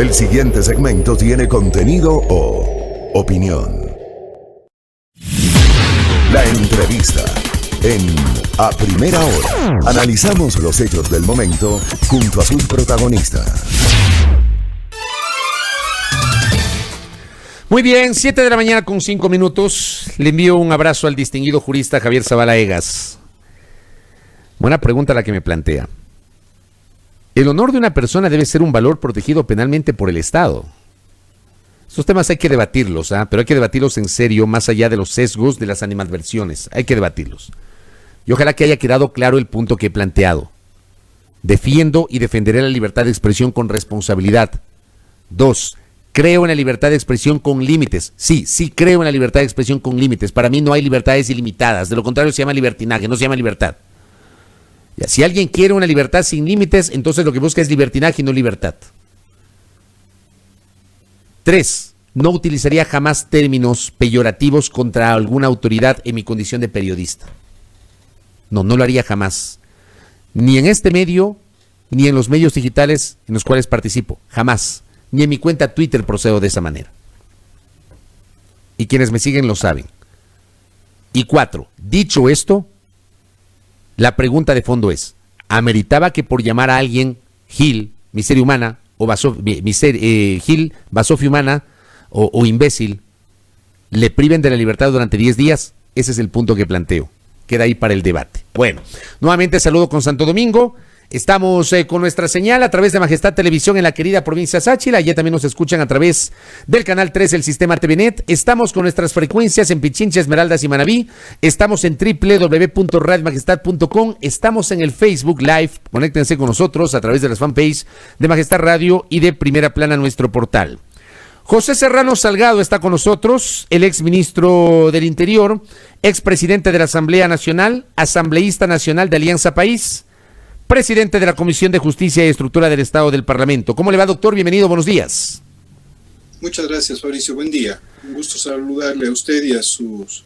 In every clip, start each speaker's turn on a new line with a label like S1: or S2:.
S1: El siguiente segmento tiene contenido o opinión. La entrevista en A Primera Hora. Analizamos los hechos del momento junto a sus protagonistas.
S2: Muy bien, 7 de la mañana con 5 minutos. Le envío un abrazo al distinguido jurista Javier Zavala Egas. Buena pregunta la que me plantea. El honor de una persona debe ser un valor protegido penalmente por el Estado. Estos temas hay que debatirlos, pero hay que debatirlos en serio, más allá de los sesgos de las animadversiones. Hay que debatirlos. Y ojalá que haya quedado claro el punto que he planteado. Defiendo y defenderé la libertad de expresión con responsabilidad. 2. Creo en la libertad de expresión con límites. Sí creo en la libertad de expresión con límites. Para mí no hay libertades ilimitadas. De lo contrario se llama libertinaje, no se llama libertad. Si alguien quiere una libertad sin límites, entonces lo que busca es libertinaje y no libertad. 3. No utilizaría jamás términos peyorativos contra alguna autoridad en mi condición de periodista. No lo haría jamás. Ni en este medio, ni en los medios digitales en los cuales participo. Jamás. Ni en mi cuenta Twitter procedo de esa manera. Y quienes me siguen lo saben. Y 4. Dicho esto, la pregunta de fondo es, ¿ameritaba que por llamar a alguien Gil, miseria humana, o Gil, basofia humana, o imbécil, le priven de la libertad durante 10 días? Ese es el punto que planteo. Queda ahí para el debate. Bueno, nuevamente saludo con Santo Domingo. Estamos con nuestra señal a través de Majestad Televisión en la querida provincia Sáchila. Allí también nos escuchan a través del canal 3 del sistema TVNet. Estamos con nuestras frecuencias en Pichincha, Esmeraldas y Manabí. Estamos en www.radiomajestad.com. Estamos en el Facebook Live. Conéctense con nosotros a través de las fanpages de Majestad Radio y de Primera Plana, nuestro portal. José Serrano Salgado está con nosotros, el exministro del Interior, expresidente de la Asamblea Nacional, asambleísta nacional de Alianza País, presidente de la Comisión de Justicia y Estructura del Estado del Parlamento. ¿Cómo le va, doctor? Bienvenido, buenos días.
S3: Muchas gracias, Fabricio. Buen día. Un gusto saludarle a usted y a sus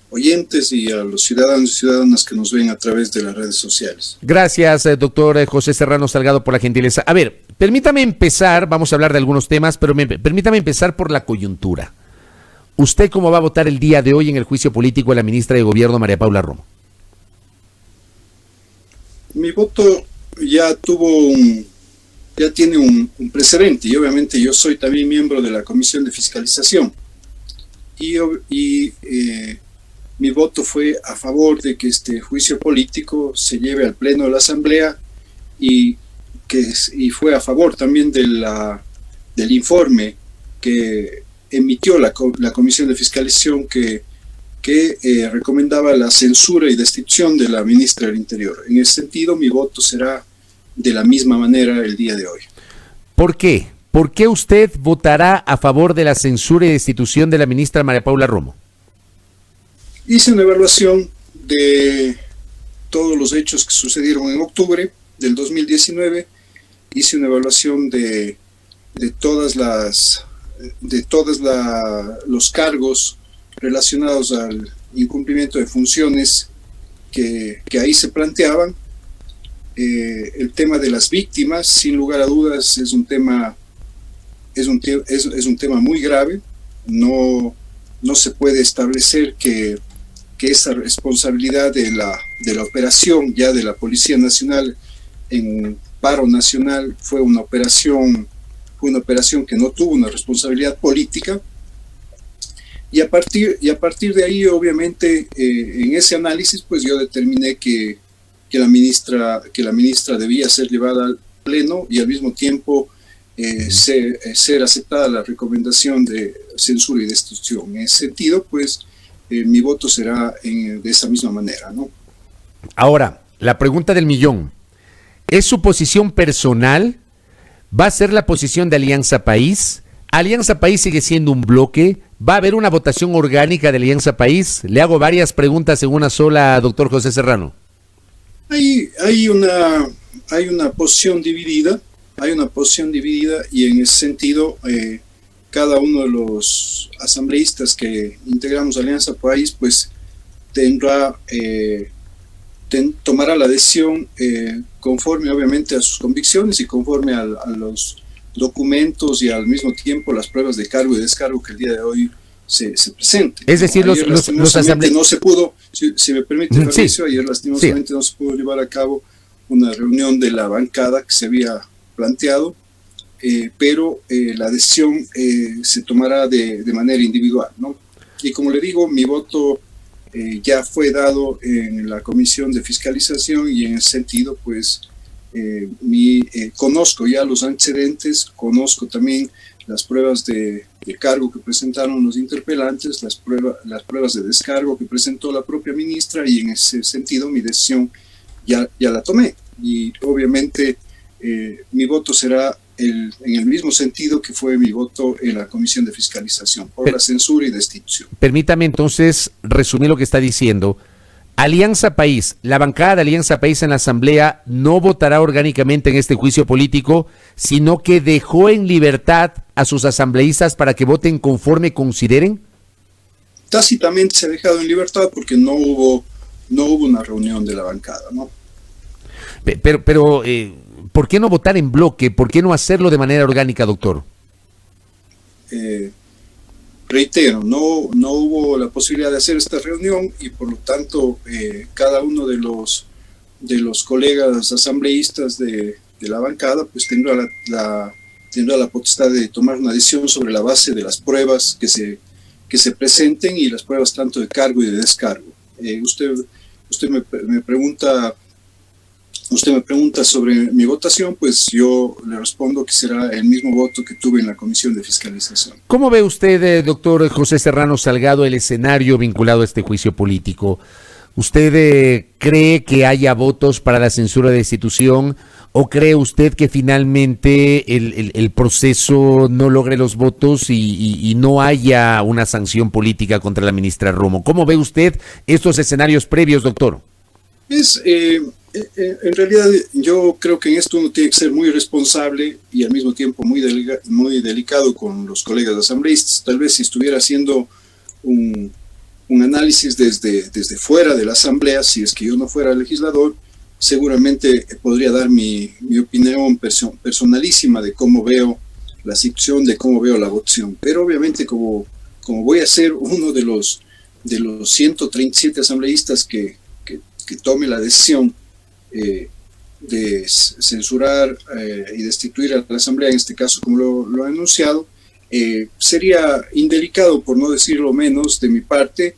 S3: oyentes y a los ciudadanos y ciudadanas que nos ven a través de las redes sociales.
S2: Gracias, doctor José Serrano Salgado, por la gentileza. A ver, permítame empezar, vamos a hablar de algunos temas, pero permítame empezar por la coyuntura. ¿Usted cómo va a votar el día de hoy en el juicio político de la ministra de Gobierno, María Paula Romo?
S3: Mi voto ya tiene un precedente y obviamente yo soy también miembro de la Comisión de Fiscalización y mi voto fue a favor de que este juicio político se lleve al Pleno de la Asamblea y fue a favor también del informe que emitió la Comisión de Fiscalización que recomendaba la censura y destitución de la ministra del Interior. En ese sentido, mi voto será de la misma manera el día de hoy.
S2: ¿Por qué? ¿Por qué usted votará a favor de la censura y destitución de la ministra María Paula Romo?
S3: Hice una evaluación de todos los hechos que sucedieron en octubre del 2019. Hice una evaluación de todos los cargos relacionados al incumplimiento de funciones que ahí se planteaban. El tema de las víctimas, sin lugar a dudas, es un tema muy grave. No se puede establecer que esa responsabilidad de la operación ya de la Policía Nacional en paro nacional fue una operación que no tuvo una responsabilidad política. Y a partir de ahí, obviamente, en ese análisis, pues yo determiné que la ministra debía ser llevada al Pleno y al mismo tiempo ser aceptada la recomendación de censura y destitución. En ese sentido, pues mi voto será de esa misma manera, ¿no?
S2: Ahora, la pregunta del millón. ¿Es su posición personal? ¿Va a ser la posición de Alianza País? ¿Alianza País sigue siendo un bloque? ¿Va a haber una votación orgánica de Alianza País? Le hago varias preguntas en una sola, doctor José Serrano.
S3: Hay una posición dividida, y en ese sentido cada uno de los asambleístas que integramos Alianza País pues tomará la decisión conforme obviamente a sus convicciones y conforme a documentos y al mismo tiempo las pruebas de cargo y descargo que el día de hoy se presenten.
S2: Es decir,
S3: Ayer,
S2: los asambleístas...
S3: no se pudo, si me permite, Fabricio, ayer lastimosamente no se pudo llevar a cabo una reunión de la bancada que se había planteado, pero la decisión se tomará de manera individual, ¿no? Y como le digo, mi voto ya fue dado en la Comisión de Fiscalización y en ese sentido, pues, conozco ya los antecedentes, conozco también las pruebas de cargo que presentaron los interpelantes, las pruebas de descargo que presentó la propia ministra, y en ese sentido mi decisión ya la tomé. Y obviamente mi voto será en el mismo sentido que fue mi voto en la Comisión de Fiscalización, por la censura y destitución.
S2: Permítame entonces resumir lo que está diciendo. Alianza País, la bancada de Alianza País en la Asamblea no votará orgánicamente en este juicio político, sino que dejó en libertad a sus asambleístas para que voten conforme consideren.
S3: Tácitamente se ha dejado en libertad porque no hubo una reunión de la bancada, ¿no?
S2: Pero ¿por qué no votar en bloque? ¿Por qué no hacerlo de manera orgánica, doctor?
S3: Reitero, no hubo la posibilidad de hacer esta reunión y por lo tanto cada uno de los colegas asambleístas de la bancada pues tendrá la potestad de tomar una decisión sobre la base de las pruebas que se presenten y las pruebas tanto de cargo y de descargo. Usted me pregunta sobre mi votación, pues yo le respondo que será el mismo voto que tuve en la Comisión de Fiscalización.
S2: ¿Cómo ve usted, doctor José Serrano Salgado, el escenario vinculado a este juicio político? ¿Usted cree que haya votos para la censura de destitución o cree usted que finalmente el proceso no logre los votos y no haya una sanción política contra la ministra Romo? ¿Cómo ve usted estos escenarios previos, doctor?
S3: En realidad yo creo que en esto uno tiene que ser muy responsable y al mismo tiempo muy delicado con los colegas asambleístas. Tal vez si estuviera haciendo un análisis desde fuera de la asamblea, si es que yo no fuera legislador, seguramente podría dar mi opinión personalísima de cómo veo la situación, de cómo veo la votación. Pero obviamente como voy a ser uno de los 137 asambleístas que tome la decisión de censurar y destituir a la Asamblea, en este caso como lo he anunciado, sería indelicado, por no decirlo menos, de mi parte,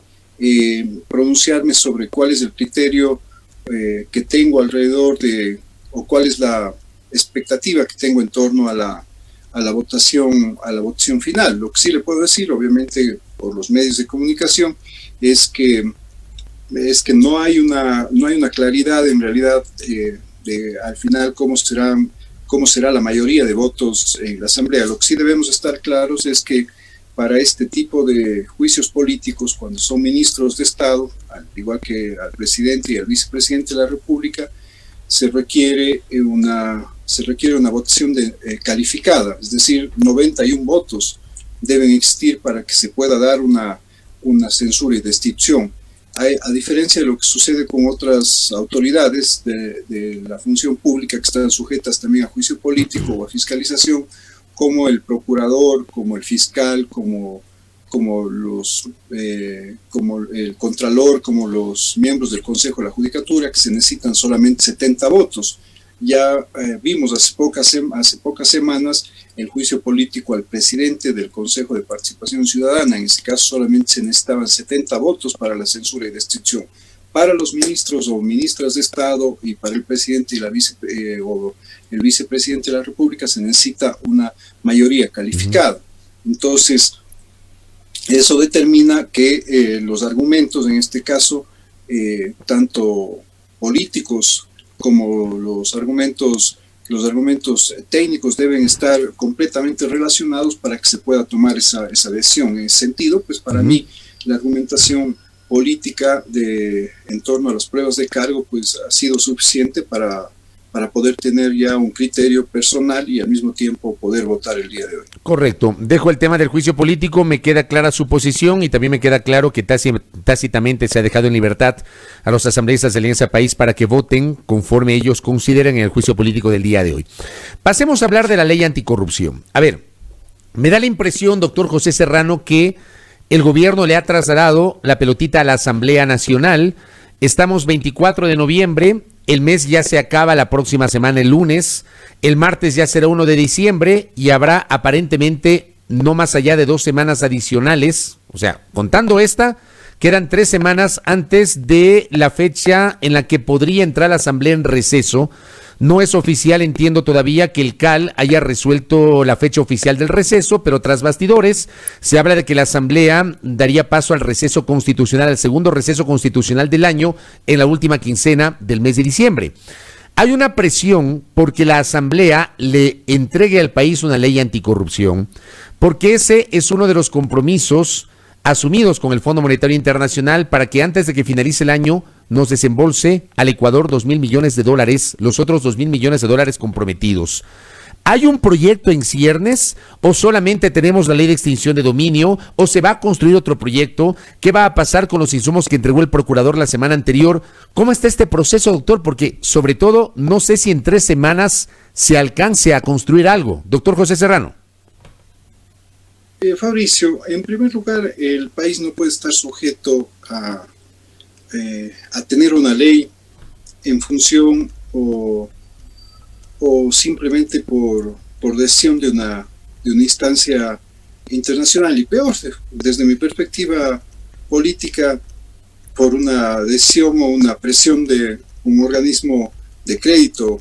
S3: pronunciarme sobre cuál es el criterio que tengo alrededor o cuál es la expectativa que tengo en torno a la votación final. Lo que sí le puedo decir, obviamente, por los medios de comunicación, es que no hay una claridad en realidad de al final cómo será la mayoría de votos en la Asamblea. Lo que sí debemos estar claros es que para este tipo de juicios políticos, cuando son ministros de Estado, al igual que al presidente y al vicepresidente de la República, se requiere una votación calificada, es decir, 91 votos deben existir para que se pueda dar una censura y destitución. A diferencia de lo que sucede con otras autoridades de la función pública que están sujetas también a juicio político o a fiscalización, como el procurador, como el fiscal, como el contralor, como los miembros del Consejo de la Judicatura, que se necesitan solamente 70 votos. Ya vimos hace pocas semanas el juicio político al presidente del Consejo de Participación Ciudadana. En ese caso solamente se necesitaban 70 votos para la censura y destitución. Para los ministros o ministras de Estado y para el presidente y o el vicepresidente de la República se necesita una mayoría calificada. Entonces, eso determina que los argumentos, en este caso, tanto políticos como los argumentos técnicos deben estar completamente relacionados para que se pueda tomar esa decisión. En ese sentido, pues para mí la argumentación política en torno a las pruebas de cargo pues ha sido suficiente para para poder tener ya un criterio personal y al mismo tiempo poder votar el día de hoy.
S2: Correcto. Dejo el tema del juicio político, me queda clara su posición y también me queda claro que tácitamente se ha dejado en libertad a los asambleístas de Alianza País para que voten conforme ellos consideren en el juicio político del día de hoy. Pasemos a hablar de la ley anticorrupción. A ver, me da la impresión, doctor José Serrano, que el gobierno le ha trasladado la pelotita a la Asamblea Nacional. Estamos 24 de noviembre, el mes ya se acaba la próxima semana, el lunes, el martes ya será 1 de diciembre y habrá aparentemente no más allá de 2 semanas adicionales, o sea, contando esta, quedan 3 semanas antes de la fecha en la que podría entrar la Asamblea en receso. No es oficial, entiendo todavía que el CAL haya resuelto la fecha oficial del receso, pero tras bastidores se habla de que la Asamblea daría paso al receso constitucional, al segundo receso constitucional del año, en la última quincena del mes de diciembre. Hay una presión porque la Asamblea le entregue al país una ley anticorrupción, porque ese es uno de los compromisos asumidos con el Fondo Monetario Internacional para que antes de que finalice el año nos desembolse al Ecuador $2,000 millones, los otros $2,000 millones comprometidos. ¿Hay un proyecto en ciernes o solamente tenemos la ley de extinción de dominio o se va a construir otro proyecto? ¿Qué va a pasar con los insumos que entregó el procurador la semana anterior? ¿Cómo está este proceso, doctor? Porque sobre todo no sé si en 3 semanas se alcance a construir algo. Doctor José Serrano.
S3: Fabricio, en primer lugar, el país no puede estar sujeto a tener una ley en función o simplemente por decisión de una instancia internacional, y peor, desde mi perspectiva política, por una decisión o una presión de un organismo de crédito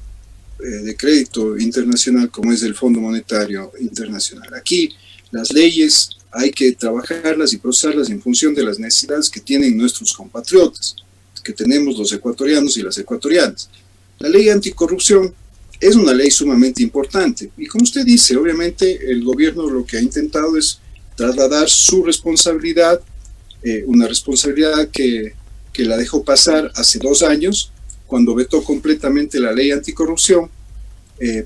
S3: internacional como es el Fondo Monetario Internacional. Aquí las leyes hay que trabajarlas y procesarlas en función de las necesidades que tienen nuestros compatriotas, que tenemos los ecuatorianos y las ecuatorianas. La ley anticorrupción es una ley sumamente importante y, como usted dice, obviamente el gobierno lo que ha intentado es trasladar su responsabilidad, una responsabilidad que la dejó pasar hace 2 años cuando vetó completamente la ley anticorrupción,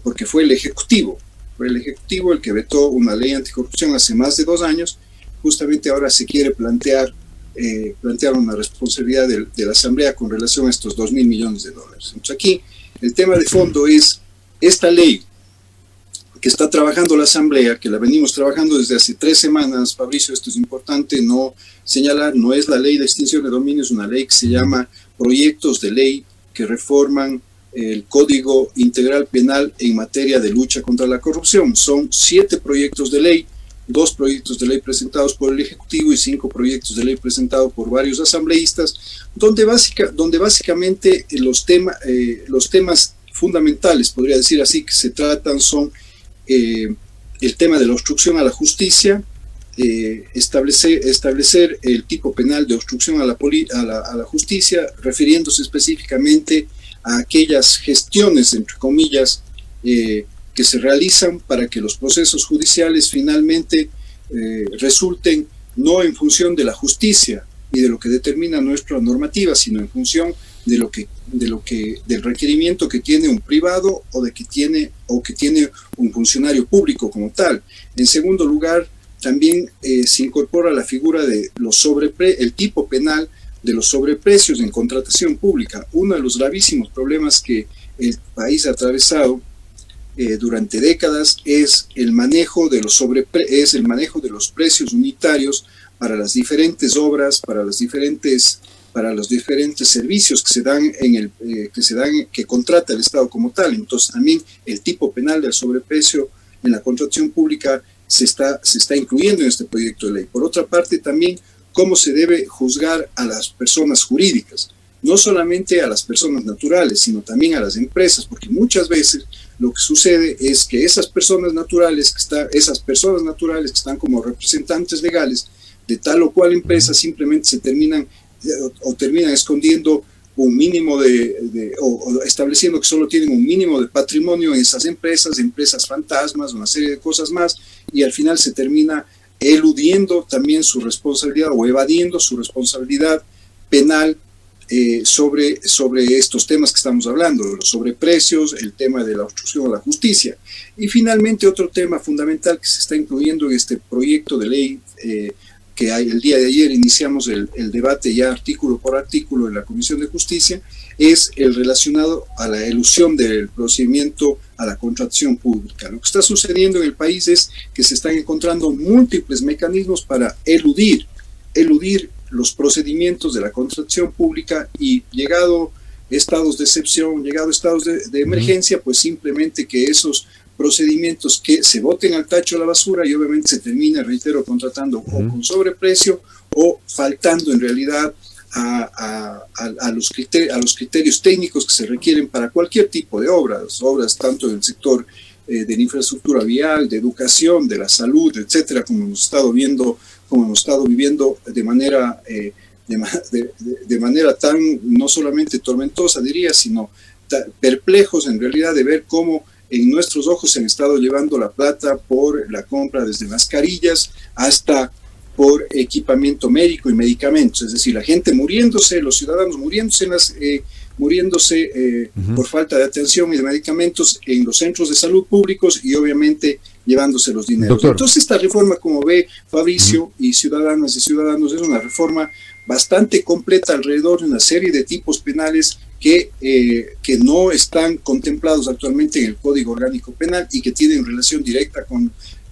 S3: porque fue el Ejecutivo el que vetó una ley anticorrupción hace más de 2 años. Justamente ahora se quiere plantear una responsabilidad de la Asamblea con relación a estos $2,000 millones. Entonces aquí el tema de fondo es esta ley que está trabajando la Asamblea, que la venimos trabajando desde hace 3 semanas, Fabricio, esto es importante no señalar, no es la ley de extinción de dominio, es una ley que se llama proyectos de ley que reforman el Código Integral Penal en materia de lucha contra la corrupción. Son 7 proyectos de ley, 2 proyectos de ley presentados por el Ejecutivo y 5 proyectos de ley presentados por varios asambleístas, donde básicamente los temas fundamentales, podría decir así, que se tratan son el tema de la obstrucción a la justicia, establecer el tipo penal de obstrucción a la justicia, refiriéndose específicamente a aquellas gestiones, entre comillas, que se realizan para que los procesos judiciales finalmente resulten no en función de la justicia y de lo que determina nuestra normativa, sino en función del requerimiento que tiene un privado que tiene un funcionario público como tal. En segundo lugar, también se incorpora la figura de el tipo penal de los sobreprecios en contratación pública. Uno de los gravísimos problemas que el país ha atravesado durante décadas es el manejo de los precios unitarios para las diferentes obras, para los diferentes servicios que contrata el Estado como tal. Entonces también el tipo penal del sobreprecio en la contratación pública se está incluyendo en este proyecto de ley. Por otra parte, también cómo se debe juzgar a las personas jurídicas, no solamente a las personas naturales, sino también a las empresas, porque muchas veces lo que sucede es que esas personas naturales que están como representantes legales de tal o cual empresa simplemente terminan escondiendo un mínimo o estableciendo que solo tienen un mínimo de patrimonio en esas empresas fantasmas, una serie de cosas más, y al final se termina eludiendo también su responsabilidad o evadiendo su responsabilidad penal sobre estos temas que estamos hablando, los sobreprecios, el tema de la obstrucción a la justicia. Y finalmente otro tema fundamental que se está incluyendo en este proyecto de ley que el día de ayer iniciamos el debate ya artículo por artículo en la Comisión de Justicia, es el relacionado a la elusión del procedimiento a la contratación pública. Lo que está sucediendo en el país es que se están encontrando múltiples mecanismos para eludir los procedimientos de la contratación pública y llegado estados de excepción, llegado estados de emergencia, pues simplemente que esos procedimientos que se boten al tacho de la basura y obviamente se termina, reitero, contratando o con sobreprecio o faltando en realidad a los criterios técnicos que se requieren para cualquier tipo de obras tanto del sector de la infraestructura vial, de educación, de la salud, etcétera, como hemos estado viviendo de manera tan no solamente tormentosa, diría, sino perplejos en realidad de ver cómo en nuestros ojos se han estado llevando la plata por la compra desde mascarillas hasta por equipamiento médico y medicamentos, es decir, la gente muriéndose, los ciudadanos muriéndose por falta de atención y de medicamentos en los centros de salud públicos y obviamente llevándose los dineros.
S2: Doctor.
S3: Entonces esta reforma, como ve Fabricio y ciudadanas y ciudadanos, es una reforma bastante completa alrededor de una serie de tipos penales que no están contemplados actualmente en el Código Orgánico Penal y que tienen relación directa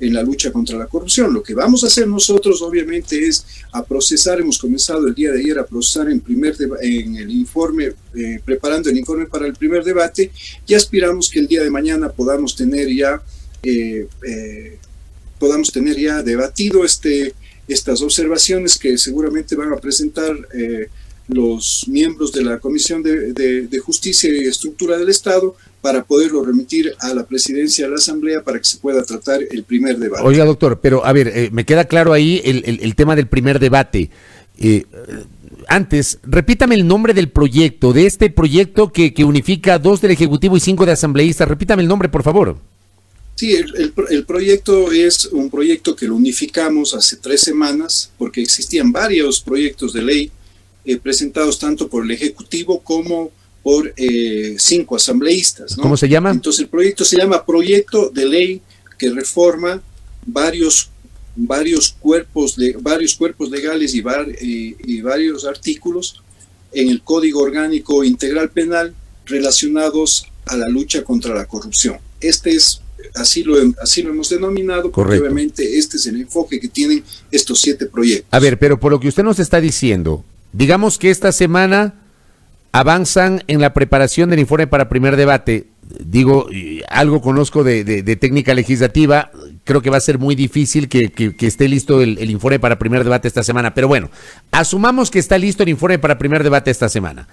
S3: en la lucha contra la corrupción. Lo que vamos a hacer nosotros obviamente es a procesar, hemos comenzado el día de ayer a procesar preparando el informe para el primer debate y aspiramos que el día de mañana podamos tener ya debatido estas observaciones que seguramente van a presentar los miembros de la Comisión de Justicia y Estructura del Estado para poderlo remitir a la presidencia de la Asamblea para que se pueda tratar el primer debate.
S2: Oiga, doctor, pero a ver, me queda claro ahí el tema del primer debate. Antes, repítame el nombre del proyecto, de este proyecto que unifica 2 del Ejecutivo y 5 de asambleístas. Repítame el nombre, por favor.
S3: Sí, el proyecto es un proyecto que lo unificamos hace 3 semanas porque existían varios proyectos de ley presentados tanto por el Ejecutivo como por 5 asambleístas, ¿no?
S2: ¿Cómo se llama?
S3: Entonces el proyecto se llama Proyecto de Ley que reforma varios cuerpos legales y varios artículos en el Código Orgánico Integral Penal relacionados a la lucha contra la corrupción. Así lo hemos denominado, porque
S2: correcto,
S3: obviamente este es el enfoque que tienen estos 7 proyectos.
S2: A ver, pero por lo que usted nos está diciendo, digamos que esta semana avanzan en la preparación del informe para primer debate. Digo, algo conozco de técnica legislativa, creo que va a ser muy difícil que esté listo el informe para primer debate esta semana, pero bueno, asumamos que está listo el informe para primer debate esta semana.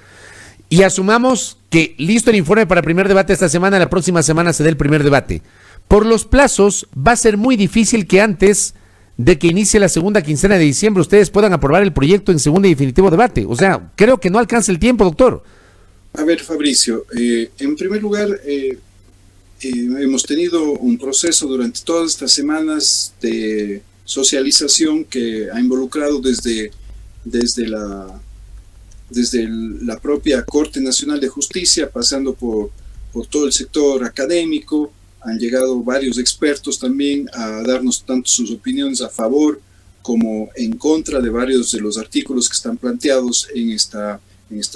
S2: Y asumamos que listo el informe para primer debate esta semana, la próxima semana se dé el primer debate. Por los plazos, va a ser muy difícil que antes de que inicie la segunda quincena de diciembre ustedes puedan aprobar el proyecto en segundo y definitivo debate. O sea, creo que no alcanza el tiempo, doctor.
S3: A ver, Fabricio, en primer lugar, hemos tenido un proceso durante todas estas semanas de socialización que ha involucrado desde la propia Corte Nacional de Justicia, pasando por todo el sector académico. Han llegado varios expertos también a darnos tanto sus opiniones a favor como en contra de varios de los artículos que están planteados en esta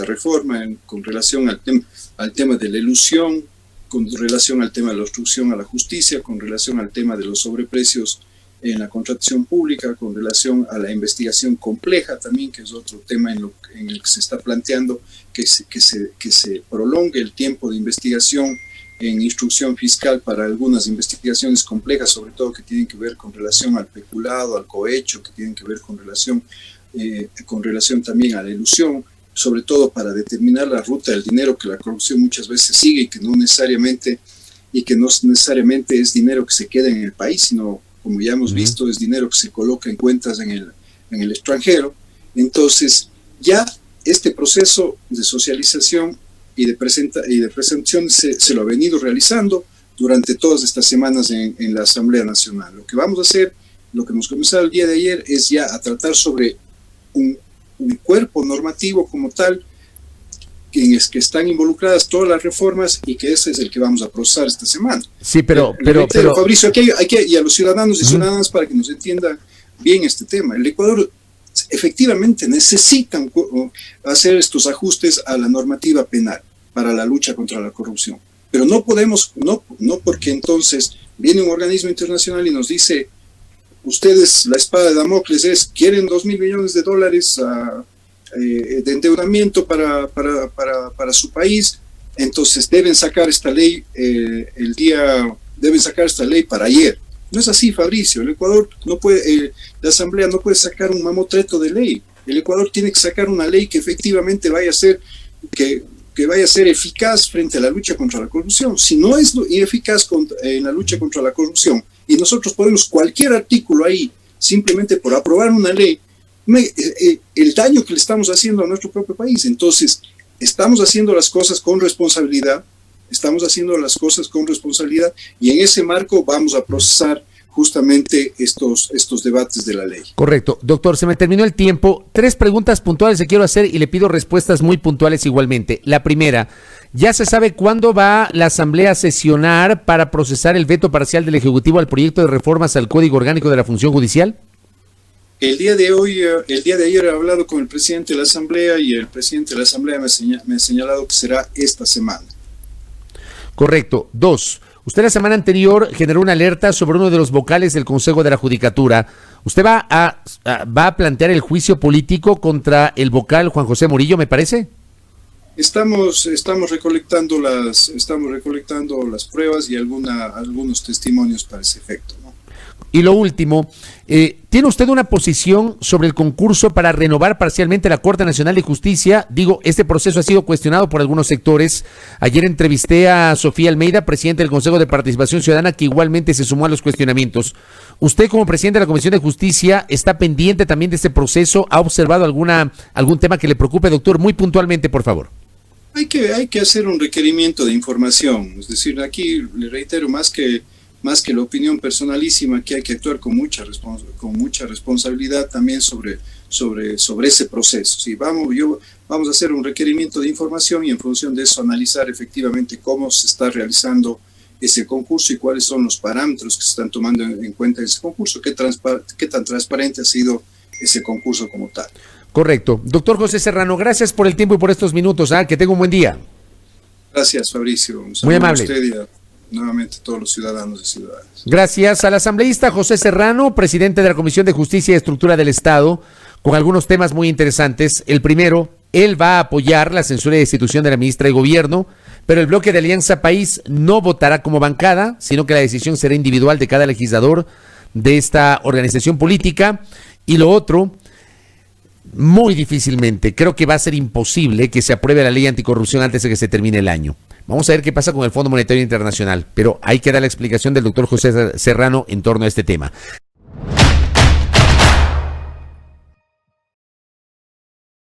S3: reforma con relación al tema de la elusión, con relación al tema de la obstrucción a la justicia, con relación al tema de los sobreprecios en la contratación pública, con relación a la investigación compleja también, que es otro tema en el que se está planteando que se prolongue el tiempo de investigación en instrucción fiscal para algunas investigaciones complejas, sobre todo que tienen que ver con relación al peculado, al cohecho, que tienen que ver con relación también a la ilusión, sobre todo para determinar la ruta del dinero que la corrupción muchas veces sigue y que no necesariamente es dinero que se queda en el país, sino, como ya hemos visto, es dinero que se coloca en cuentas en el extranjero. Entonces, ya este proceso de socialización y de presentación se lo ha venido realizando durante todas estas semanas en la Asamblea Nacional. Lo que vamos a hacer, lo que hemos comenzado el día de ayer, es ya a tratar sobre un cuerpo normativo como tal que están involucradas todas las reformas y que ese es el que vamos a procesar esta semana.
S2: Sí, pero
S3: Fabricio, y a los ciudadanos y ciudadanas para que nos entiendan bien este tema. El Ecuador efectivamente necesitan hacer estos ajustes a la normativa penal para la lucha contra la corrupción. Pero no podemos, no porque entonces viene un organismo internacional y nos dice, ustedes, la espada de Damocles es, quieren $2.000 millones de endeudamiento para su país, entonces deben sacar esta ley deben sacar esta ley para ayer. No es así, Fabricio. El Ecuador no puede, la Asamblea no puede sacar un mamotreto de ley. El Ecuador tiene que sacar una ley que efectivamente vaya a ser eficaz frente a la lucha contra la corrupción. Si no es eficaz en la lucha contra la corrupción y nosotros ponemos cualquier artículo ahí simplemente por aprobar una ley, el daño que le estamos haciendo a nuestro propio país. Entonces, estamos haciendo las cosas con responsabilidad, y en ese marco vamos a procesar justamente estos debates de la ley.
S2: Correcto. Doctor, se me terminó el tiempo. 3 preguntas puntuales le quiero hacer y le pido respuestas muy puntuales igualmente. La primera, ¿ya se sabe cuándo va la Asamblea a sesionar para procesar el veto parcial del Ejecutivo al proyecto de reformas al Código Orgánico de la Función Judicial?
S3: El día de ayer he hablado con el presidente de la Asamblea y el presidente de la Asamblea me ha señalado que será esta semana.
S2: Correcto. 2. Usted la semana anterior generó una alerta sobre uno de los vocales del Consejo de la Judicatura. ¿Usted va a plantear el juicio político contra el vocal Juan José Murillo, me parece?
S3: Estamos recolectando las pruebas y algunos testimonios para ese efecto, ¿no?
S2: Y lo último, ¿tiene usted una posición sobre el concurso para renovar parcialmente la Corte Nacional de Justicia? Digo, este proceso ha sido cuestionado por algunos sectores. Ayer entrevisté a Sofía Almeida, presidente del Consejo de Participación Ciudadana, que igualmente se sumó a los cuestionamientos. ¿Usted, como presidente de la Comisión de Justicia, está pendiente también de este proceso? ¿Ha observado algún tema que le preocupe, doctor? Muy puntualmente, por favor.
S3: Hay que hacer un requerimiento de información. Es decir, aquí le reitero, más que la opinión personalísima, que hay que actuar con mucha responsabilidad también sobre ese proceso. Sí, vamos a hacer un requerimiento de información y en función de eso analizar efectivamente cómo se está realizando ese concurso y cuáles son los parámetros que se están tomando en cuenta en ese concurso, qué tan transparente ha sido ese concurso como tal.
S2: Correcto. Doctor José Serrano, gracias por el tiempo y por estos minutos. Que tenga un buen día.
S3: Gracias, Fabricio.
S2: Muy amable.
S3: A usted y nuevamente todos los ciudadanos y ciudadanas.
S2: Gracias al asambleísta José Serrano, presidente de la Comisión de Justicia y Estructura del Estado, con algunos temas muy interesantes. El primero, él va a apoyar la censura y destitución de la ministra de Gobierno, pero el bloque de Alianza País no votará como bancada, sino que la decisión será individual de cada legislador de esta organización política. Y lo otro, muy difícilmente, creo que va a ser imposible que se apruebe la ley anticorrupción antes de que se termine el año. Vamos a ver qué pasa con el Fondo Monetario Internacional, pero hay que dar la explicación del doctor José Serrano en torno a este tema.